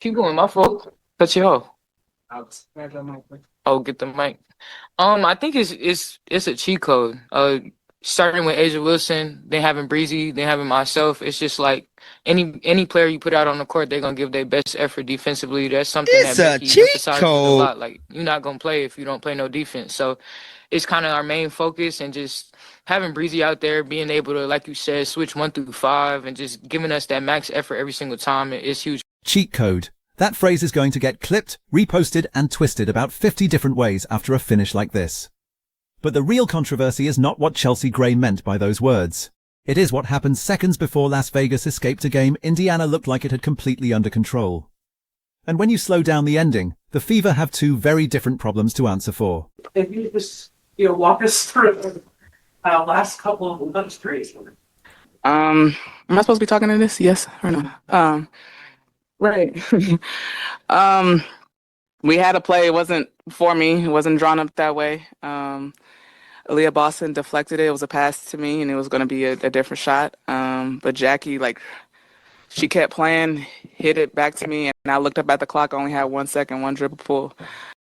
Keep going. My fault. Cut you off. Oh, get the mic. I think it's a cheat code. Starting with Asia Wilson, then having Breezy, then having myself. It's just like any player you put out on the court, they're gonna give their best effort defensively. That's something It's that a Becky cheat emphasizes a code. lot. Like you're not gonna play if you don't play no defense. So it's kind of our main focus, and just having Breezy out there, being able to, like you said, switch 1 through 5, and just giving us that max effort every single time is huge. Cheat code. That phrase is going to get clipped, reposted, and twisted about 50 different ways after a finish like this. But the real controversy is not what Chelsea Gray meant by those words. It is what happened seconds before Las Vegas escaped a game Indiana looked like it had completely under control. And when you slow down the ending, the Fever have two very different problems to answer for. If you just walk us through the last couple of those threes. Am I supposed to be talking to this? Yes or no? Right. We had a play. It wasn't for me. It wasn't drawn up that way. Aliyah Boston deflected it. It was a pass to me, and it was going to be a different shot. But Jackie, she kept playing, hit it back to me, and I looked up at the clock. I only had 1 second, one dribble pull.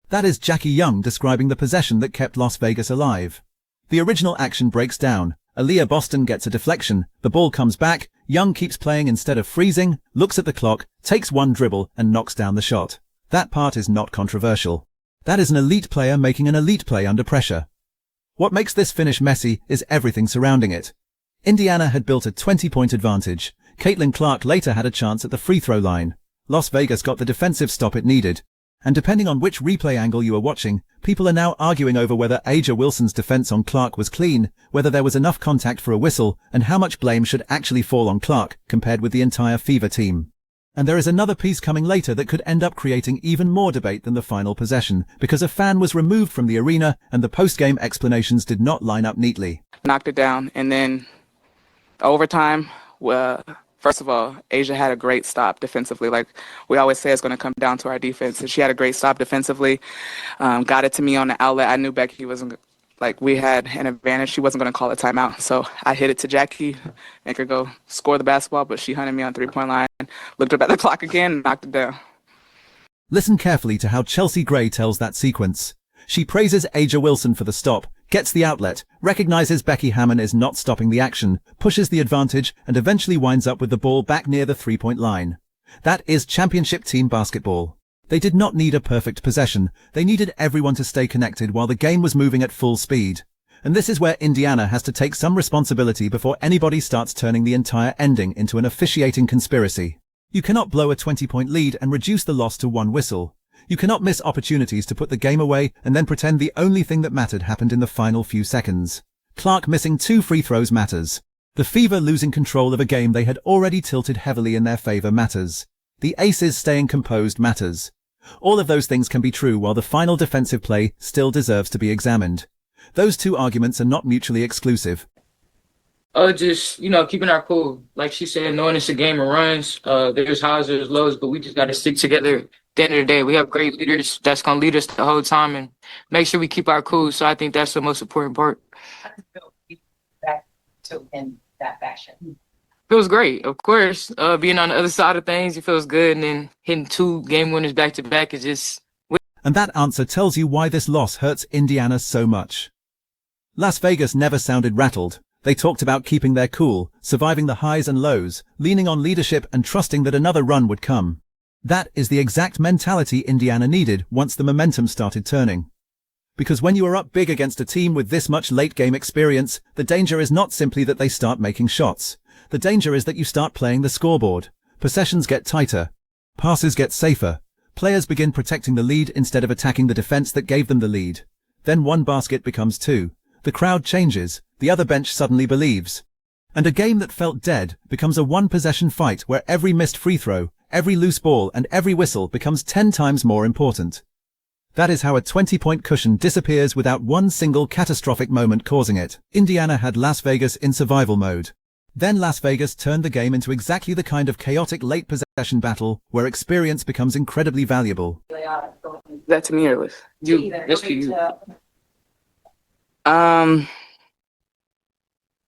That is Jackie Young describing the possession that kept Las Vegas alive. The original action breaks down. Aliyah Boston gets a deflection, the ball comes back, Young keeps playing instead of freezing, looks at the clock, takes one dribble, and knocks down the shot. That part is not controversial. That is an elite player making an elite play under pressure. What makes this finish messy is everything surrounding it. Indiana had built a 20-point advantage. Caitlin Clark later had a chance at the free throw line. Las Vegas got the defensive stop it needed. And depending on which replay angle you are watching, people are now arguing over whether Aja Wilson's defense on Clark was clean, whether there was enough contact for a whistle, and how much blame should actually fall on Clark compared with the entire Fever team. And there is another piece coming later that could end up creating even more debate than the final possession, because a fan was removed from the arena and the post-game explanations did not line up neatly. Knocked it down, and then overtime, first of all, Asia had a great stop defensively. Like we always say, it's going to come down to our defense. And she had a great stop defensively, got it to me on the outlet. I knew Becky wasn't, we had an advantage. She wasn't going to call a timeout. So I hit it to Jackie, make her go score the basketball, but she hunted me on three-point line, looked up at the clock again, and knocked it down. Listen carefully to how Chelsea Gray tells that sequence. She praises Aja Wilson for the stop, gets the outlet, recognizes Becky Hammon is not stopping the action, pushes the advantage, and eventually winds up with the ball back near the three-point line. That is championship team basketball. They did not need a perfect possession. They needed everyone to stay connected while the game was moving at full speed. And this is where Indiana has to take some responsibility before anybody starts turning the entire ending into an officiating conspiracy. You cannot blow a 20-point lead and reduce the loss to one whistle. You cannot miss opportunities to put the game away and then pretend the only thing that mattered happened in the final few seconds. Clark missing 2 free throws matters. The Fever losing control of a game they had already tilted heavily in their favor matters. The Aces staying composed matters. All of those things can be true while the final defensive play still deserves to be examined. Those two arguments are not mutually exclusive. Just keeping our cool. Like she said, knowing it's a game of runs. There's highs, there's lows, but we just got to stick together. At the end of the day, we have great leaders that's gonna lead us the whole time and make sure we keep our cool. So I think that's the most important part. How does it feel back to in that fashion? Feels great, of course. Being on the other side of things, it feels good, and then hitting 2 game winners back to back is just. And that answer tells you why this loss hurts Indiana so much. Las Vegas never sounded rattled. They talked about keeping their cool, surviving the highs and lows, leaning on leadership and trusting that another run would come. That is the exact mentality Indiana needed once the momentum started turning. Because when you are up big against a team with this much late-game experience, the danger is not simply that they start making shots. The danger is that you start playing the scoreboard. Possessions get tighter. Passes get safer. Players begin protecting the lead instead of attacking the defense that gave them the lead. Then one basket becomes 2. The crowd changes. The other bench suddenly believes. And a game that felt dead becomes a one-possession fight where every missed free throw, every loose ball, and every whistle becomes 10 times more important. That is how a 20-point cushion disappears without one single catastrophic moment causing it. Indiana had Las Vegas in survival mode. Then Las Vegas turned the game into exactly the kind of chaotic late possession battle where experience becomes incredibly valuable. Is that to me or was You, that's to you.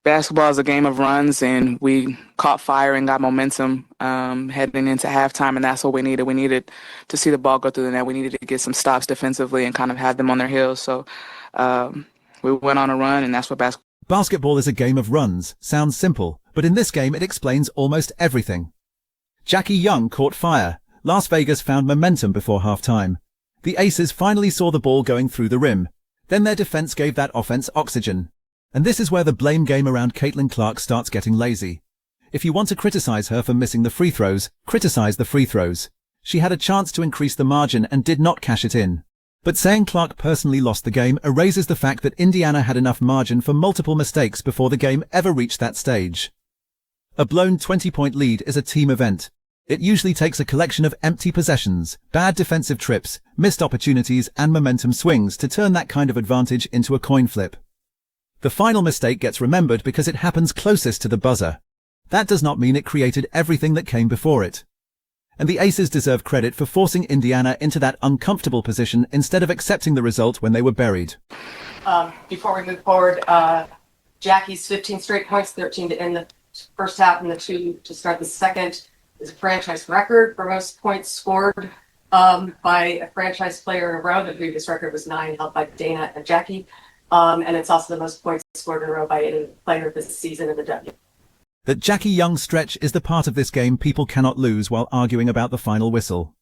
basketball is a game of runs, and we caught fire and got momentum heading into halftime, and that's what we needed. We needed to see the ball go through the net. We needed to get some stops defensively and kind of have them on their heels. So we went on a run, and that's what basketball. Basketball is a game of runs. Sounds simple, but in this game it explains almost everything. Jackie Young caught fire. Las Vegas found momentum before halftime. The Aces finally saw the ball going through the rim. Then their defense gave that offense oxygen. And this is where the blame game around Caitlin Clark starts getting lazy. If you want to criticize her for missing the free throws, criticize the free throws. She had a chance to increase the margin and did not cash it in. But saying Clark personally lost the game erases the fact that Indiana had enough margin for multiple mistakes before the game ever reached that stage. A blown 20-point lead is a team event. It usually takes a collection of empty possessions, bad defensive trips, missed opportunities, and momentum swings to turn that kind of advantage into a coin flip. The final mistake gets remembered because it happens closest to the buzzer. That does not mean it created everything that came before it. And the Aces deserve credit for forcing Indiana into that uncomfortable position instead of accepting the result when they were buried. Before we move forward, Jackie's 15 straight points, 13 to end the first half and the 2 to start the second, is a franchise record for most points scored by a franchise player in a row. The previous record was 9, held by Dana and Jackie. And it's also the most points scored in a row by any player this season in the W. That Jackie Young's stretch is the part of this game people cannot lose while arguing about the final whistle.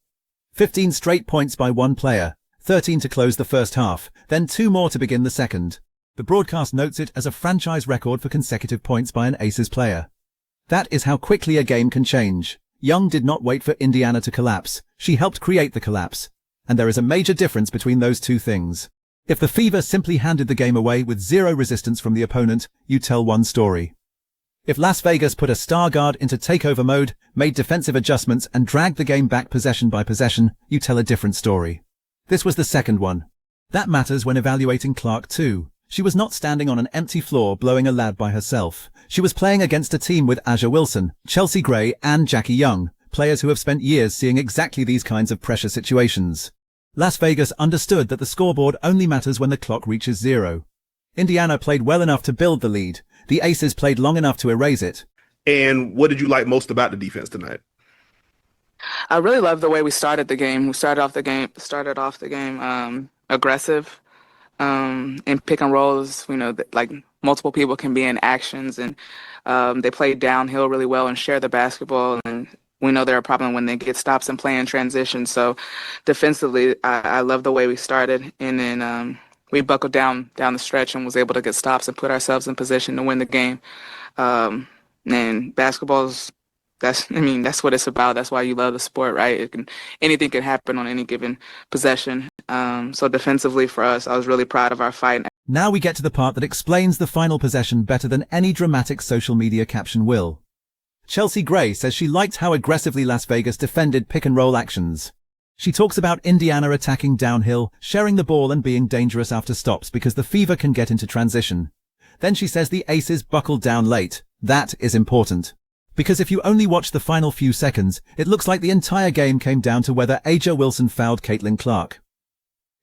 15 straight points by one player, 13 to close the first half, then 2 more to begin the second. The broadcast notes it as a franchise record for consecutive points by an Aces player. That is how quickly a game can change. Young did not wait for Indiana to collapse. She helped create the collapse. And there is a major difference between those two things. If the Fever simply handed the game away with zero resistance from the opponent, you tell one story. If Las Vegas put a star guard into takeover mode, made defensive adjustments, and dragged the game back possession by possession, you tell a different story. This was the second one. That matters when evaluating Clark too. She was not standing on an empty floor blowing a lad by herself. She was playing against a team with A'ja Wilson, Chelsea Gray, and Jackie Young, players who have spent years seeing exactly these kinds of pressure situations. Las Vegas understood that the scoreboard only matters when the clock reaches 0. Indiana played well enough to build the lead. The Aces played long enough to erase it. And what did you like most about the defense tonight? I really love the way we started the game. We started off the game aggressive, in pick and rolls. You know, like multiple people can be in actions, and they played downhill really well and share the basketball. And we know they're a problem when they get stops and play in transition. So defensively, I love the way we started, and then we buckled down the stretch and was able to get stops and put ourselves in position to win the game. And basketball's that's what it's about. That's why you love the sport, right? Anything can happen on any given possession. So defensively for us, I was really proud of our fight. Now we get to the part that explains the final possession better than any dramatic social media caption will. Chelsea Gray says she liked how aggressively Las Vegas defended pick-and-roll actions. She talks about Indiana attacking downhill, sharing the ball and being dangerous after stops because the Fever can get into transition. Then she says the Aces buckled down late. That is important. Because if you only watch the final few seconds, it looks like the entire game came down to whether A'ja Wilson fouled Caitlin Clark.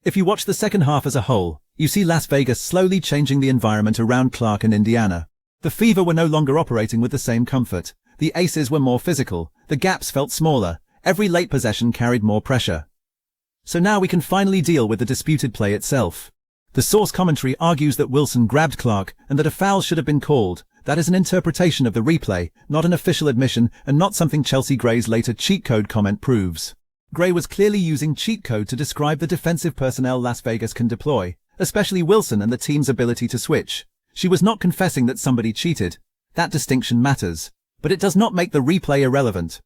If you watch the second half as a whole, you see Las Vegas slowly changing the environment around Clark and Indiana. The Fever were no longer operating with the same comfort. The Aces were more physical. The gaps felt smaller. Every late possession carried more pressure. So now we can finally deal with the disputed play itself. The source commentary argues that Wilson grabbed Clark and that a foul should have been called. That is an interpretation of the replay, not an official admission, and not something Chelsea Gray's later cheat code comment proves. Gray was clearly using cheat code to describe the defensive personnel Las Vegas can deploy, especially Wilson and the team's ability to switch. She was not confessing that somebody cheated. That distinction matters. But it does not make the replay irrelevant.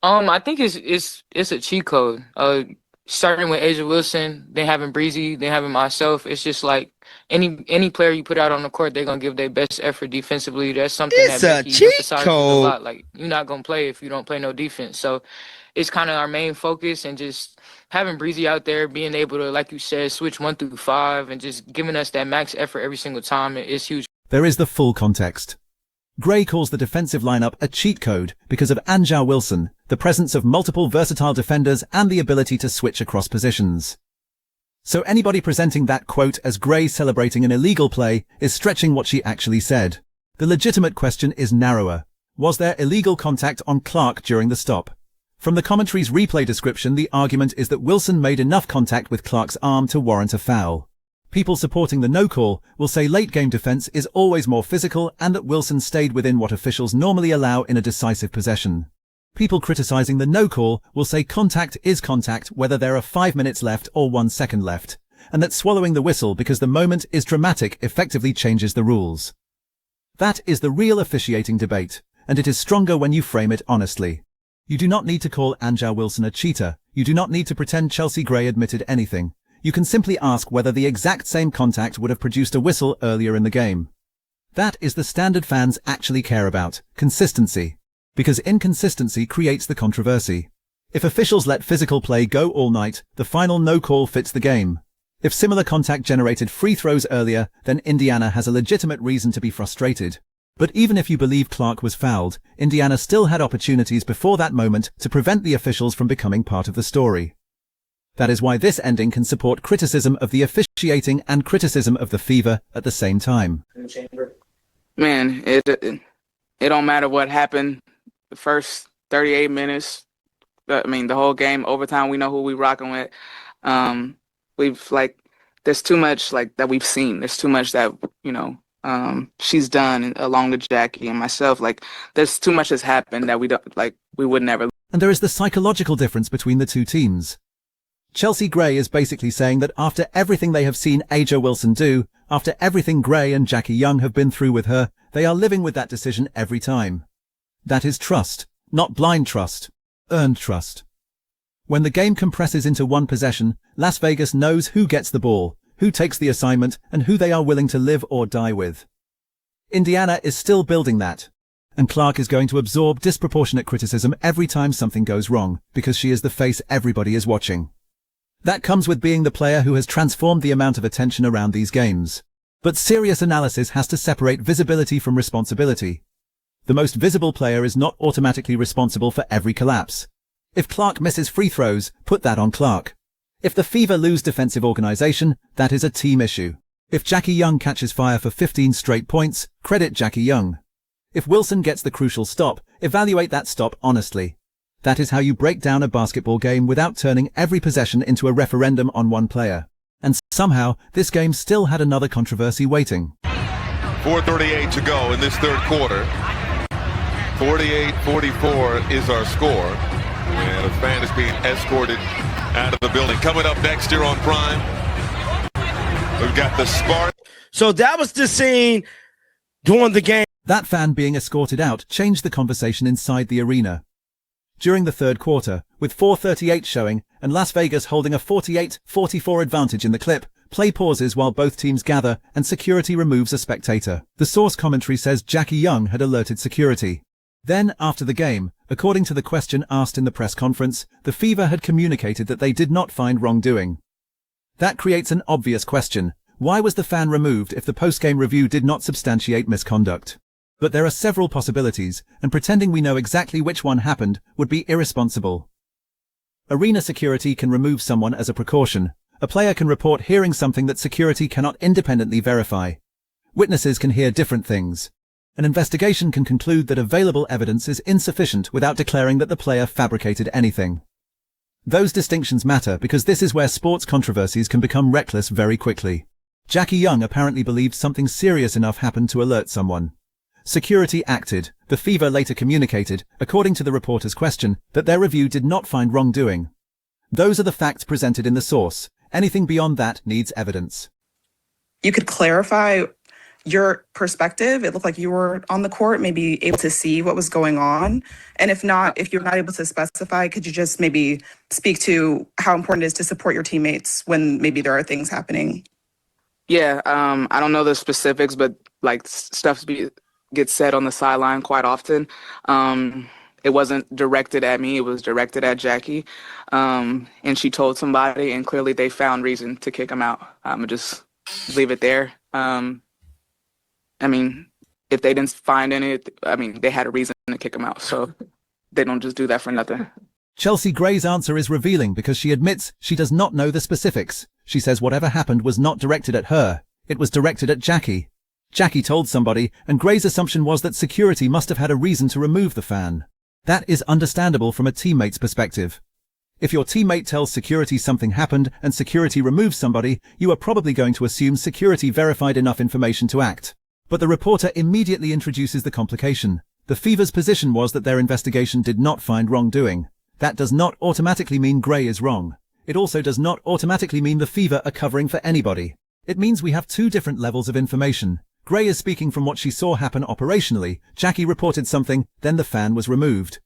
I think it's a cheat code. Starting with A'ja Wilson, then having Breezy, then having myself. It's just like any player you put out on the court, they're gonna give their best effort defensively. That's something It's that a Becky cheat emphasizes a code. lot. Like, you're not gonna play if you don't play no defense. So it's kind of our main focus, and just having Breezy out there, being able to, like you said, switch 1 through 5, and just giving us that max effort every single time is huge. There is the full context. Gray calls the defensive lineup a cheat code because of A'ja Wilson, the presence of multiple versatile defenders and the ability to switch across positions. So anybody presenting that quote as Gray celebrating an illegal play is stretching what she actually said. The legitimate question is narrower. Was there illegal contact on Clark during the stop? From the commentary's replay description, the argument is that Wilson made enough contact with Clark's arm to warrant a foul. People supporting the no call will say late-game defense is always more physical and that Wilson stayed within what officials normally allow in a decisive possession. People criticizing the no call will say contact is contact whether there are 5 minutes left or 1 second left, and that swallowing the whistle because the moment is dramatic effectively changes the rules. That is the real officiating debate, and it is stronger when you frame it honestly. You do not need to call Anja Wilson a cheater. You do not need to pretend Chelsea Gray admitted anything. You can simply ask whether the exact same contact would have produced a whistle earlier in the game. That is the standard fans actually care about, consistency. Because inconsistency creates the controversy. If officials let physical play go all night, the final no call fits the game. If similar contact generated free throws earlier, then Indiana has a legitimate reason to be frustrated. But even if you believe Clark was fouled, Indiana still had opportunities before that moment to prevent the officials from becoming part of the story. That is why this ending can support criticism of the officiating and criticism of the Fever at the same time. Man, it don't matter what happened the first 38 minutes. I mean, the whole game, overtime, we know who we rocking with. There's too much that we've seen. There's too much that, she's done along with Jackie and myself. There's too much has happened that we would never. And there is the psychological difference between the two teams. Chelsea Gray is basically saying that after everything they have seen A'ja Wilson do, after everything Gray and Jackie Young have been through with her, they are living with that decision every time. That is trust, not blind trust, earned trust. When the game compresses into one possession, Las Vegas knows who gets the ball, who takes the assignment, and who they are willing to live or die with. Indiana is still building that. And Clark is going to absorb disproportionate criticism every time something goes wrong, because she is the face everybody is watching. That comes with being the player who has transformed the amount of attention around these games. But serious analysis has to separate visibility from responsibility. The most visible player is not automatically responsible for every collapse. If Clark misses free throws, put that on Clark. If the Fever lose defensive organization, that is a team issue. If Jackie Young catches fire for 15 straight points, credit Jackie Young. If Wilson gets the crucial stop, evaluate that stop honestly. That is how you break down a basketball game without turning every possession into a referendum on one player. And somehow, this game still had another controversy waiting. 4:38 to go in this third quarter. 48-44 is our score. And a fan is being escorted out of the building. Coming up next here on Prime, we've got the Spark. So that was the scene during the game. That fan being escorted out changed the conversation inside the arena. During the third quarter, with 4:38 showing and Las Vegas holding a 48-44 advantage in the clip, play pauses while both teams gather and security removes a spectator. The source commentary says Jackie Young had alerted security. Then, after the game, according to the question asked in the press conference, the Fever had communicated that they did not find wrongdoing. That creates an obvious question. Why was the fan removed if the post-game review did not substantiate misconduct? But there are several possibilities, and pretending we know exactly which one happened would be irresponsible. Arena security can remove someone as a precaution. A player can report hearing something that security cannot independently verify. Witnesses can hear different things. An investigation can conclude that available evidence is insufficient without declaring that the player fabricated anything. Those distinctions matter because this is where sports controversies can become reckless very quickly. Jackie Young apparently believed something serious enough happened to alert someone. Security acted. The Fever later communicated, according to the reporter's question, that their review did not find wrongdoing. Those are the facts presented in the source. Anything beyond that needs evidence. You could clarify your perspective. It looked like you were on the court, maybe able to see what was going on. And if not, if you're not able to specify, could you just maybe speak to how important it is to support your teammates when maybe there are things happening? Yeah, I don't know the specifics, but stuff gets said on the sideline quite often. It wasn't directed at me, it was directed at Jackie. And she told somebody, and clearly they found reason to kick him out. I'm gonna just leave it there. If they didn't find any, they had a reason to kick him out. So they don't just do that for nothing. Chelsea Gray's answer is revealing because she admits she does not know the specifics. She says whatever happened was not directed at her. It was directed at Jackie. Jackie told somebody, and Gray's assumption was that security must have had a reason to remove the fan. That is understandable from a teammate's perspective. If your teammate tells security something happened and security removes somebody, you are probably going to assume security verified enough information to act. But the reporter immediately introduces the complication. The Fever's position was that their investigation did not find wrongdoing. That does not automatically mean Gray is wrong. It also does not automatically mean the Fever are covering for anybody. It means we have two different levels of information. Gray is speaking from what she saw happen operationally. Jackie reported something, then the fan was removed.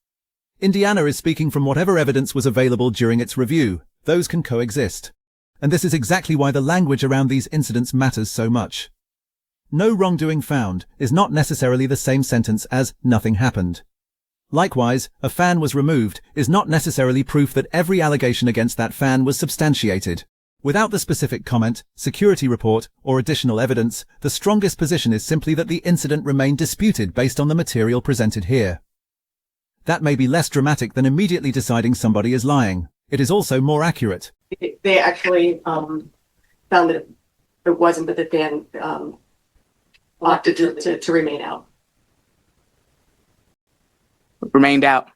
Indiana is speaking from whatever evidence was available during its review. Those can coexist. And this is exactly why the language around these incidents matters so much. No wrongdoing found is not necessarily the same sentence as nothing happened. Likewise, a fan was removed is not necessarily proof that every allegation against that fan was substantiated. Without the specific comment, security report, or additional evidence, the strongest position is simply that the incident remained disputed based on the material presented here. That may be less dramatic than immediately deciding somebody is lying. It is also more accurate. They actually found that it wasn't, but the fan opted to remain out. Remained out.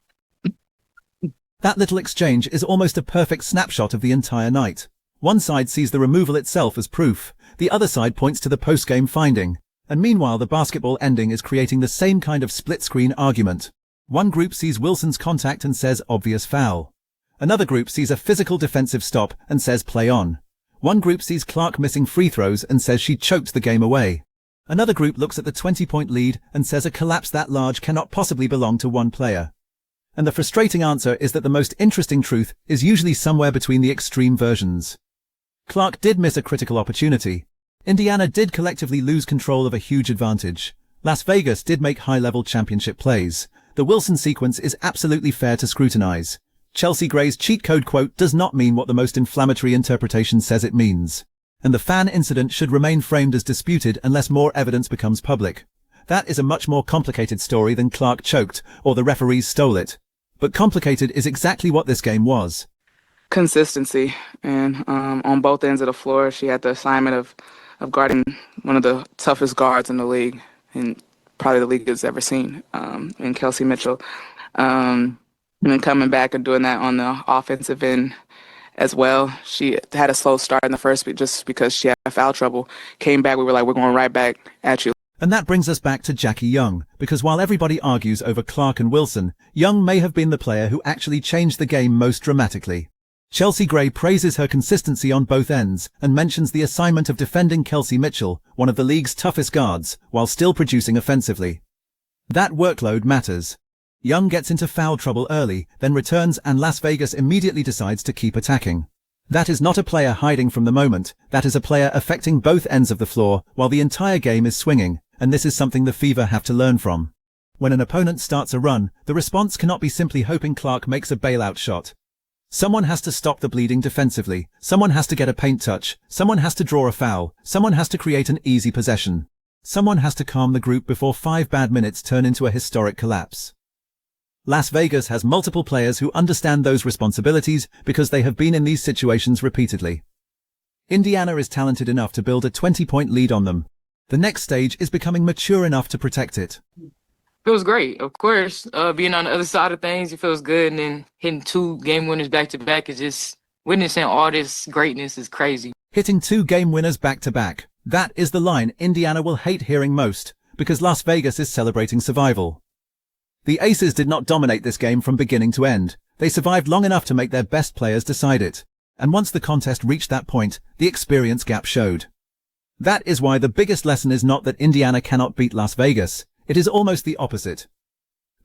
That little exchange is almost a perfect snapshot of the entire night. One side sees the removal itself as proof, the other side points to the post-game finding, and meanwhile the basketball ending is creating the same kind of split-screen argument. One group sees Wilson's contact and says obvious foul. Another group sees a physical defensive stop and says play on. One group sees Clark missing free throws and says she choked the game away. Another group looks at the 20-point lead and says a collapse that large cannot possibly belong to one player. And the frustrating answer is that the most interesting truth is usually somewhere between the extreme versions. Clark did miss a critical opportunity. Indiana did collectively lose control of a huge advantage. Las Vegas did make high-level championship plays. The Wilson sequence is absolutely fair to scrutinize. Chelsea Gray's cheat code quote does not mean what the most inflammatory interpretation says it means. And the fan incident should remain framed as disputed unless more evidence becomes public. That is a much more complicated story than Clark choked or the referees stole it. But complicated is exactly what this game was. Consistency, and on both ends of the floor, she had the assignment of guarding one of the toughest guards in the league, and probably the league has ever seen, in Kelsey Mitchell. And then coming back and doing that on the offensive end as well. She had a slow start in the first, just because she had foul trouble. Came back, we were like, we're going right back at you. And that brings us back to Jackie Young, because while everybody argues over Clark and Wilson, Young may have been the player who actually changed the game most dramatically. Chelsea Gray praises her consistency on both ends and mentions the assignment of defending Kelsey Mitchell, one of the league's toughest guards, while still producing offensively. That workload matters. Young gets into foul trouble early, then returns, and Las Vegas immediately decides to keep attacking. That is not a player hiding from the moment, that is a player affecting both ends of the floor while the entire game is swinging, and this is something the Fever have to learn from. When an opponent starts a run, the response cannot be simply hoping Clark makes a bailout shot. Someone has to stop the bleeding defensively, someone has to get a paint touch, someone has to draw a foul, someone has to create an easy possession. Someone has to calm the group before 5 bad minutes turn into a historic collapse. Las Vegas has multiple players who understand those responsibilities because they have been in these situations repeatedly. Indiana is talented enough to build a 20-point lead on them. The next stage is becoming mature enough to protect it. Feels great, of course. Being on the other side of things, it feels good. And then hitting 2 game winners back to back is just witnessing all this greatness is crazy. Hitting 2 game winners back to back. That is the line Indiana will hate hearing most, because Las Vegas is celebrating survival. The Aces did not dominate this game from beginning to end. They survived long enough to make their best players decide it. And once the contest reached that point, the experience gap showed. That is why the biggest lesson is not that Indiana cannot beat Las Vegas. It is almost the opposite.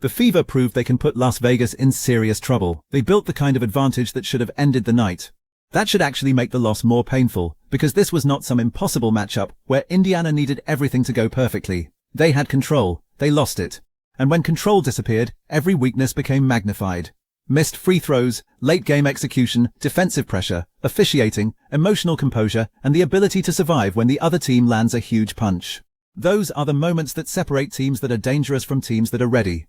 The Fever proved they can put Las Vegas in serious trouble. They built the kind of advantage that should have ended the night. That should actually make the loss more painful, because this was not some impossible matchup where Indiana needed everything to go perfectly. They had control. They lost it. And when control disappeared, every weakness became magnified. Missed free throws, late game execution, defensive pressure, officiating, emotional composure, and the ability to survive when the other team lands a huge punch. Those are the moments that separate teams that are dangerous from teams that are ready.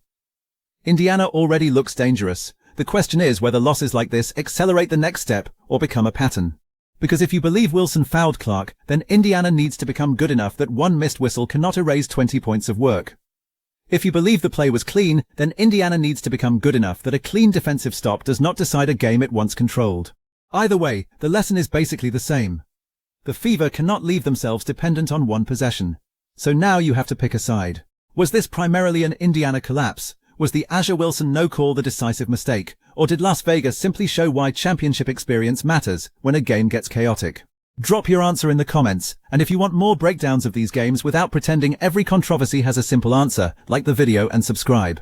Indiana already looks dangerous. The question is whether losses like this accelerate the next step or become a pattern. Because if you believe Wilson fouled Clark, then Indiana needs to become good enough that one missed whistle cannot erase 20 points of work. If you believe the play was clean, then Indiana needs to become good enough that a clean defensive stop does not decide a game it once controlled. Either way, the lesson is basically the same. The Fever cannot leave themselves dependent on one possession. So now you have to pick a side. Was this primarily an Indiana collapse? Was the A'ja Wilson no call the decisive mistake? Or did Las Vegas simply show why championship experience matters when a game gets chaotic? Drop your answer in the comments, and if you want more breakdowns of these games without pretending every controversy has a simple answer, like the video and subscribe.